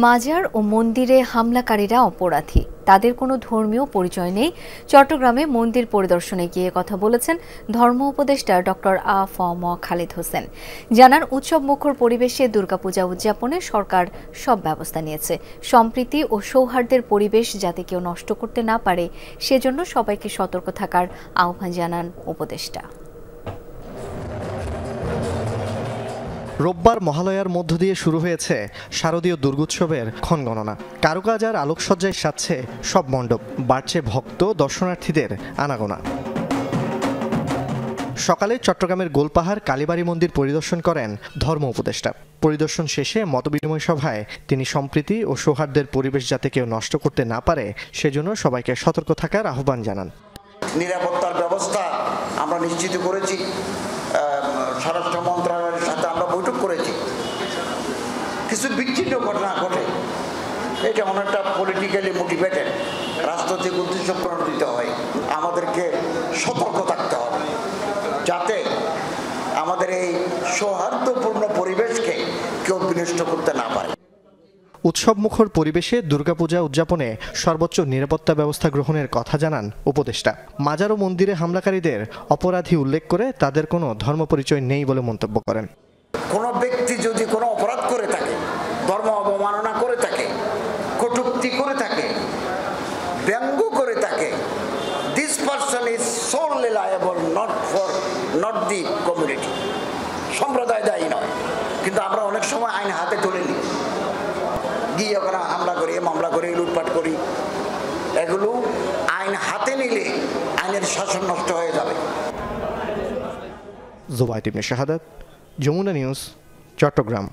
মাজার ও মন্দিরে হামলাকারীরা অপরাধী, তাদের কোনো ধর্মীয় পরিচয় নেই। চট্টগ্রামে মন্দির পরিদর্শনে গিয়ে কথা বলেছেন ধর্ম উপদেষ্টা ডক্টর আ.ফ.ম. খালিদ হোসেন। জানান, উৎসব মুখর পরিবেশে দুর্গাপূজা উদযাপনে সরকার সব ব্যবস্থা নিয়েছে। সম্প্রীতি ও সৌহার্দ্যের পরিবেশ যাতে কেউ নষ্ট করতে না পারে, সেজন্য সবাইকে সতর্ক থাকার আহ্বান জানান উপদেষ্টা। রোববার মহালয়ার মধ্য দিয়ে শুরু হয়েছে শারদীয় দুর্গোৎসবের ক্ষণগণনা। কারুকাজ আর আলোকসজ্জায় সাজছে সব মণ্ডপ, বাড়ছে ভক্ত দর্শনার্থীদের আনাগোনা। সকালে চট্টগ্রামের গোলপাহাড় কালীবাড়ি মন্দির পরিদর্শন করেন ধর্ম উপদেষ্টা। পরিদর্শন শেষে মতবিনিময় সভায় তিনি সম্প্রীতি ও সৌহার্দ্যের পরিবেশ যাতে কেউ নষ্ট করতে না পারে, সেজন্য সবাইকে সতর্ক থাকার আহ্বান জানান। নিরাপত্তার ব্যবস্থা আমরা নিশ্চিত করেছি। স্বরাষ্ট্র মন্ত্রণালয়ের সাথে আমরা বৈঠক করেছি। কিছু বিচ্ছিন্ন ঘটনা ঘটে, এটা অনেকটা পলিটিক্যালি মোটিভেটেড, রাজনৈতিক উদ্দেশ্য প্রণোদিত হয়। আমাদেরকে সতর্ক থাকতে হবে যাতে আমাদের এই সৌহার্দ্যপূর্ণ পরিবেশকে কেউ বিনষ্ট করতে না পারে। উৎসব মুখর পরিবেশে দুর্গাপূজা উদযাপনে সর্বোচ্চ নিরাপত্তা ব্যবস্থা গ্রহণের কথা জানান উপদেষ্টা। মাজার ও মন্দিরে হামলাকারীদের অপরাধী উল্লেখ করে তাদের কোনো ধর্ম পরিচয় নেই বলে মন্তব্য করেন। কোনো ব্যক্তি যদি কোনো অপরাধ করে থাকে, ধর্ম অবমাননা করে থাকে, কটূক্তি করে থাকে, ব্যঙ্গ করে থাকে, this person is solely liable not the community, সম্প্রদায় দায়ী নয়। কিন্তু আমরা অনেক সময় আইন হাতে তুলে নিই, গিয়ে ওখানে হামলা করি, মামলা করি, লুটপাট করি। এগুলো আইন হাতে নিলে আইনের শাসন নষ্ট হয়ে যাবে। জুবাইর ইবনে শাহাদাত, যমুনা নিউজ, চট্টগ্রাম।